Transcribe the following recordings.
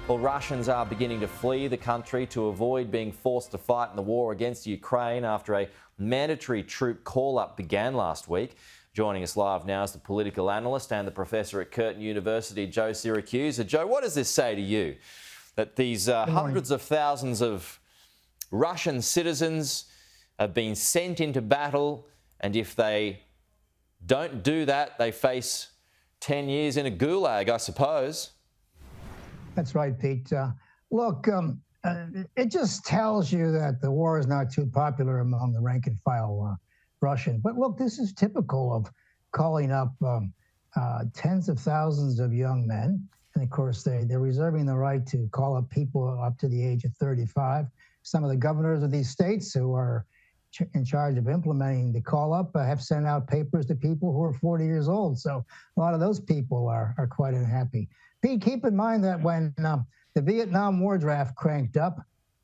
Well, Russians are beginning to flee the country to avoid being forced to fight in the war against Ukraine after a mandatory troop call-up began last week. Joining us live now is the political analyst and the professor at Curtin University, Joe Siracusa. Joe, what does this say to you? That these hundreds of thousands of Russian citizens have been sent into battle, and if they don't do that, they face 10 years in a gulag, I suppose. That's right, Pete. Look, it just tells you that the war is not too popular among the rank and file Russian. But look, this is typical of calling up tens of thousands of young men. And of course, they're reserving the right to call up people up to the age of 35. Some of the governors of these states who are in charge of implementing the call-up have sent out papers to people who are 40 years old. So a lot of those people are quite unhappy. Pete, keep in mind that when the Vietnam War draft cranked up,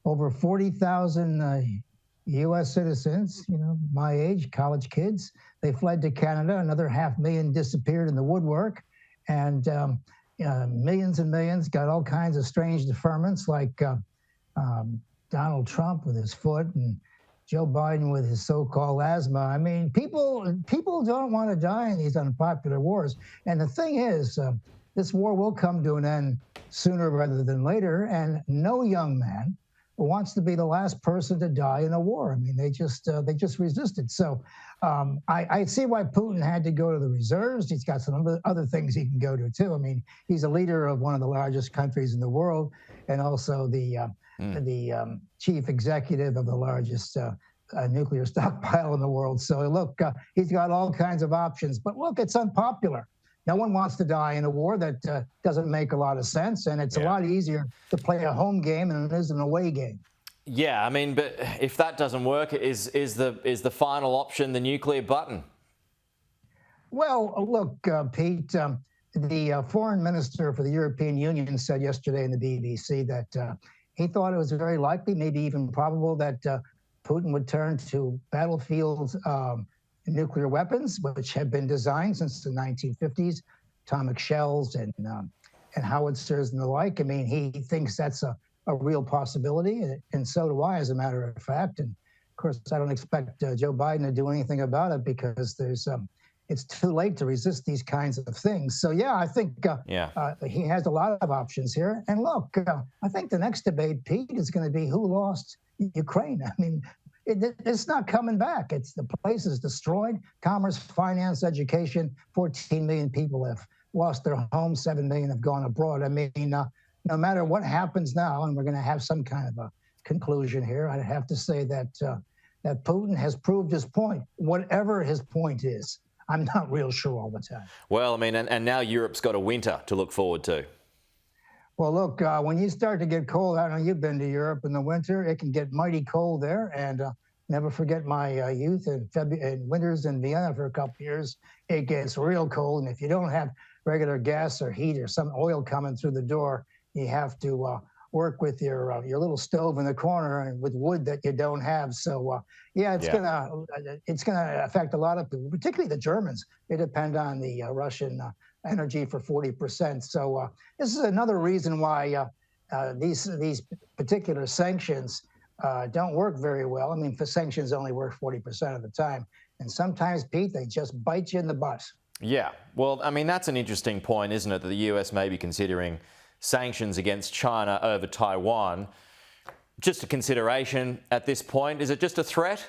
over 40,000 U.S. citizens, my age, college kids, they fled to Canada. Another 500,000 disappeared in the woodwork. And millions and millions got all kinds of strange deferments, like Donald Trump with his foot and Joe Biden with his so-called asthma. I mean, people don't want to die in these unpopular wars. And the thing is, this war will come to an end sooner rather than later, and no young man wants to be the last person to die in a war. I mean, they just resisted. So I see why Putin had to go to the reserves. He's got some other things he can go to too. I mean, he's a leader of one of the largest countries in the world, and also the chief executive of the largest nuclear stockpile in the world. So look, he's got all kinds of options. But look, it's unpopular. No one wants to die in a war that doesn't make a lot of sense, and it's a lot easier to play a home game than it is an away game. Yeah, I mean, but if that doesn't work, is the final option the nuclear button? Well, look, Pete, the foreign minister for the European Union said yesterday in the BBC that he thought it was very likely, maybe even probable, that Putin would turn to battlefield nuclear weapons, which have been designed since the 1950s, atomic shells and howitzers and the like. I mean, he thinks that's a real possibility, and so do I, as a matter of fact. And of course, I don't expect Joe Biden to do anything about it because it's too late to resist these kinds of things. So yeah, I think he has a lot of options here. And look, I think the next debate, Pete, is going to be who lost Ukraine. I mean, it's not coming back. The place is destroyed. Commerce, finance, education. 14 million people have lost their homes. 7 million have gone abroad. I mean, no matter what happens now, and we're going to have some kind of a conclusion here, I'd have to say that that Putin has proved his point, whatever his point is. I'm not real sure all the time. Well, I mean, and now Europe's got a winter to look forward to. Well, look, when you start to get cold, I know you've been to Europe in the winter, it can get mighty cold there. And never forget my youth and winters in Vienna for a couple of years. It gets real cold. And if you don't have regular gas or heat or some oil coming through the door, you have to work with your little stove in the corner and with wood that you don't have. So, yeah, it's gonna affect a lot of people, particularly the Germans. They depend on the Russian energy for 40%. So this is another reason why these particular sanctions don't work very well. I mean, sanctions only work 40% of the time. And sometimes, Pete, they just bite you in the butt. Yeah, well, I mean, that's an interesting point, isn't it, that the US may be considering sanctions against China over Taiwan. Just a consideration at this point. Is it just a threat?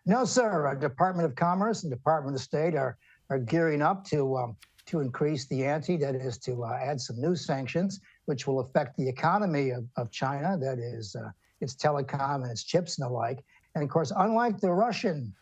No, sir. Department of Commerce and Department of State are gearing up to increase the ante, that is to add some new sanctions, which will affect the economy of China, that is its telecom and its chips and the like. And of course, unlike the Russian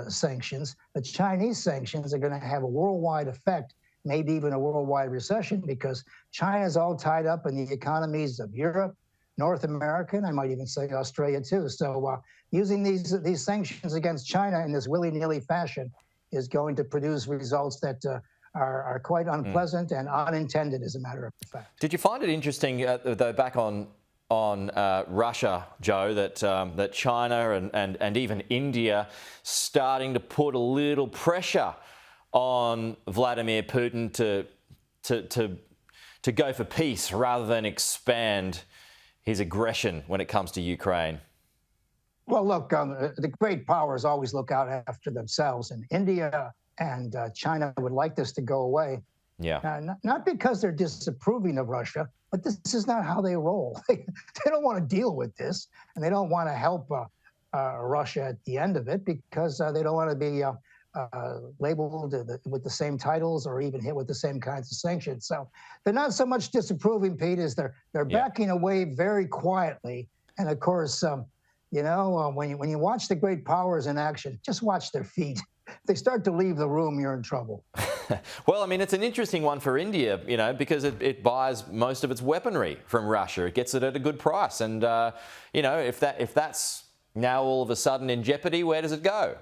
sanctions, the Chinese sanctions are going to have a worldwide effect, maybe even a worldwide recession, because China is all tied up in the economies of Europe, North America, and I might even say Australia too. So using these sanctions against China in this willy-nilly fashion is going to produce results that are quite unpleasant and unintended, as a matter of fact. Did you find it interesting, though, back on Russia, Joe, that China and even India starting to put a little pressure on Vladimir Putin to to go for peace rather than expand his aggression when it comes to Ukraine? Well, look, the great powers always look out after themselves, and India and China would like this to go away. Yeah. Not because they're disapproving of Russia, but this is not how they roll. They don't want to deal with this, and they don't want to help Russia at the end of it because they don't want to be labeled with the same titles or even hit with the same kinds of sanctions. So they're not so much disapproving, Pete, as they're backing away very quietly. And of course, when you watch the great powers in action, just watch their feet. If they start to leave the room, you're in trouble. Well, I mean, it's an interesting one for India, because it buys most of its weaponry from Russia. It gets it at a good price. And, if that's now all of a sudden in jeopardy, where does it go?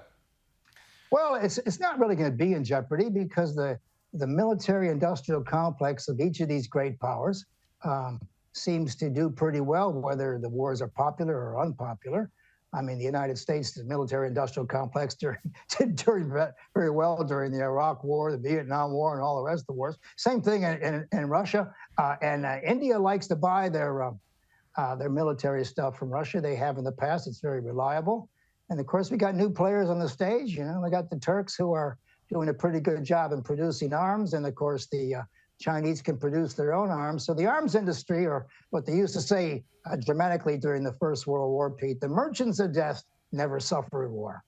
Well, it's not really going to be in jeopardy because the military-industrial complex of each of these great powers seems to do pretty well, whether the wars are popular or unpopular. I mean, the United States, the military-industrial complex did very well during the Iraq War, the Vietnam War, and all the rest of the wars. Same thing in Russia. And India likes to buy their military stuff from Russia. They have in the past. It's very reliable. And, of course, we got new players on the stage. We got the Turks who are doing a pretty good job in producing arms. And, of course, the Chinese can produce their own arms. So the arms industry, or what they used to say dramatically during the First World War, Pete, the merchants of death never suffer in war.